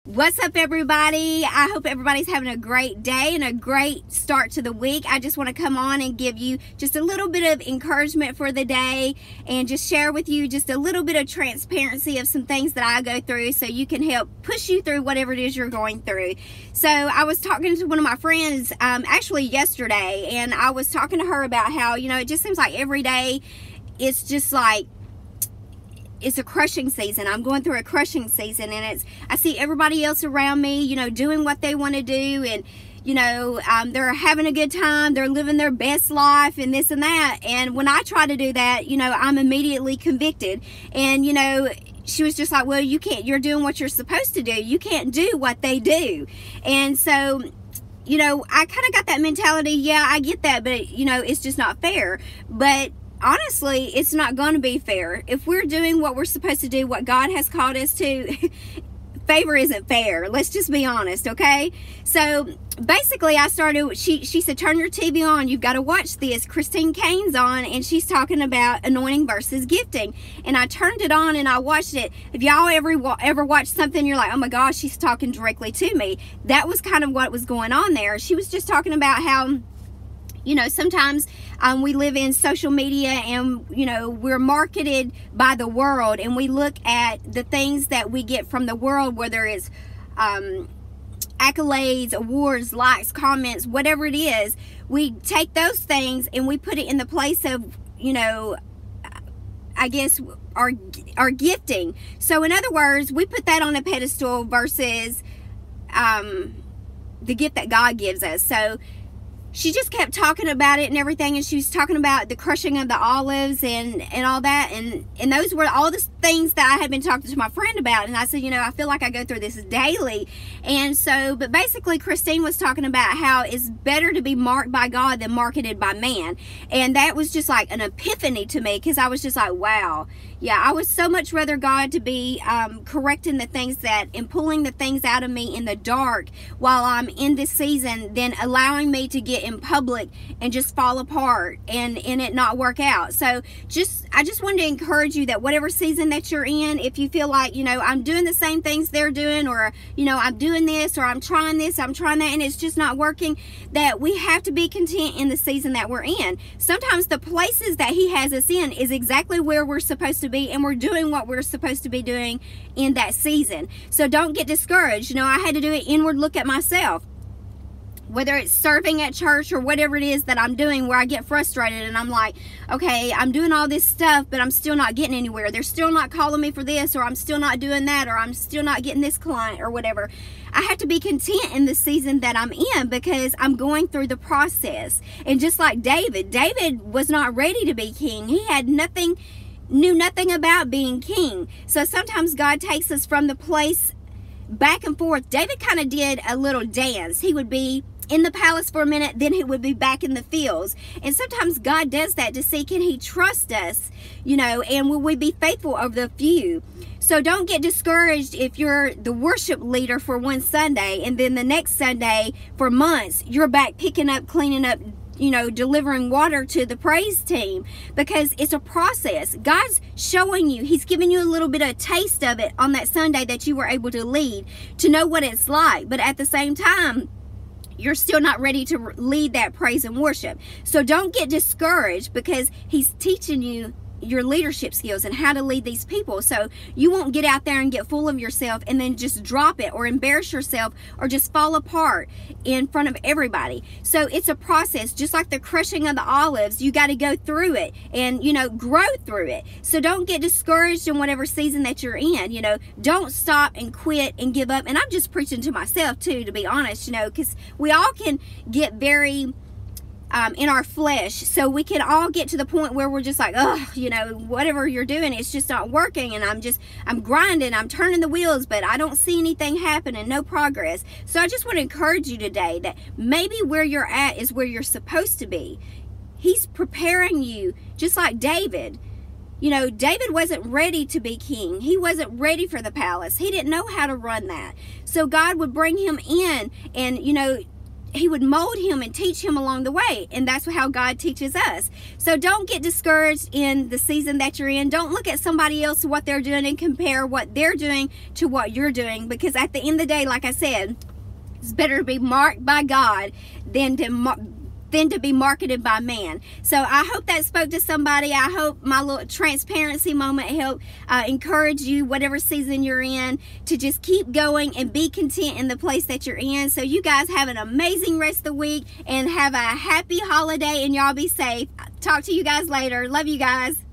What's up, everybody? I hope everybody's having a great day and a great start to the week. I just want to come on and give you just a little bit of encouragement for the day and just share with you just a little bit of transparency of some things that I go through so you can help push you through whatever it is you're going through. So I was talking to one of my friends actually yesterday, and I was talking to her about how, it just seems like every day it's just like it's a crushing season. I'm going through a crushing season, and I see everybody else around me, doing what they want to do, and they're having a good time, they're living their best life and this and that. And when I try to do that, I'm immediately convicted. And she was just like, well, you can't, you're doing what you're supposed to do, you can't do what they do. And so I kind of got that mentality. Yeah, I get that, but it's just not fair. But honestly, it's not going to be fair. If we're doing what we're supposed to do, what God has called us to, favor isn't fair. Let's just be honest, okay? So basically, she said, turn your TV on. You've got to watch this. Christine Caine's on, and she's talking about anointing versus gifting. And I turned it on and I watched it. If y'all ever watched something, you're like, oh my gosh, she's talking directly to me. That was kind of what was going on there. She was just talking about how sometimes we live in social media, and we're marketed by the world, and we look at the things that we get from the world, whether it's accolades, awards, likes, comments, whatever it is. We take those things and we put it in the place of I guess our gifting. So in other words, we put that on a pedestal versus the gift that God gives us. So she just kept talking about it and everything, and she was talking about the crushing of the olives and all that, and those were all the things that I had been talking to my friend about. And I said, I feel like I go through this daily. And so, but basically Christine was talking about how it's better to be marked by God than marketed by man. And that was just like an epiphany to me, because I was just like, wow, yeah, I would so much rather God to be correcting the things and pulling the things out of me in the dark while I'm in this season than allowing me to get in public and just fall apart and it not work out. So I just wanted to encourage you that whatever season that you're in, if you feel like, I'm doing the same things they're doing, or, I'm doing this, or I'm trying this, I'm trying that, and it's just not working, that we have to be content in the season that we're in. Sometimes the places that He has us in is exactly where we're supposed to be, and we're doing what we're supposed to be doing in that season. So don't get discouraged. I had to do an inward look at myself, whether it's serving at church or whatever it is that I'm doing, where I get frustrated and I'm like, okay, I'm doing all this stuff, but I'm still not getting anywhere. They're still not calling me for this, or I'm still not doing that, or I'm still not getting this client or whatever. I have to be content in the season that I'm in, because I'm going through the process. And just like David was not ready to be king. He had knew nothing about being king. So sometimes God takes us from the place back and forth. David kind of did a little dance. He would be in the palace for a minute, then he would be back in the fields. And sometimes God does that to see, can He trust us, and will we be faithful over the few? So don't get discouraged if you're the worship leader for one Sunday, and then the next Sunday for months you're back picking up, cleaning up, delivering water to the praise team, because it's a process. God's showing you, He's giving you a little bit of a taste of it on that Sunday that you were able to lead, to know what it's like. But at the same time, you're still not ready to lead that praise and worship. So don't get discouraged, because He's teaching you your leadership skills and how to lead these people, so you won't get out there and get full of yourself and then just drop it, or embarrass yourself, or just fall apart in front of everybody. So it's a process, just like the crushing of the olives. You got to go through it and grow through it. So don't get discouraged in whatever season that you're in. Don't stop and quit and give up. And I'm just preaching to myself too, to be honest, because we all can get very in our flesh. So we can all get to the point where we're just like, oh, whatever you're doing, it's just not working, and I'm grinding, I'm turning the wheels, but I don't see anything happening, no progress. So I just want to encourage you today that maybe where you're at is where you're supposed to be. He's preparing you, just like David. David wasn't ready to be king. He wasn't ready for the palace. He didn't know how to run that. So God would bring him in and, mold him and teach him along the way. And that's how God teaches us. So don't get discouraged in the season that you're in. Don't look at somebody else, what they're doing, and compare what they're doing to what you're doing. Because at the end of the day, like I said, it's better to be marked by God than to be marketed by man. So I hope that spoke to somebody. I hope my little transparency moment helped encourage you, whatever season you're in, to just keep going and be content in the place that you're in. So you guys have an amazing rest of the week and have a happy holiday, and y'all be safe. Talk to you guys later. Love you guys.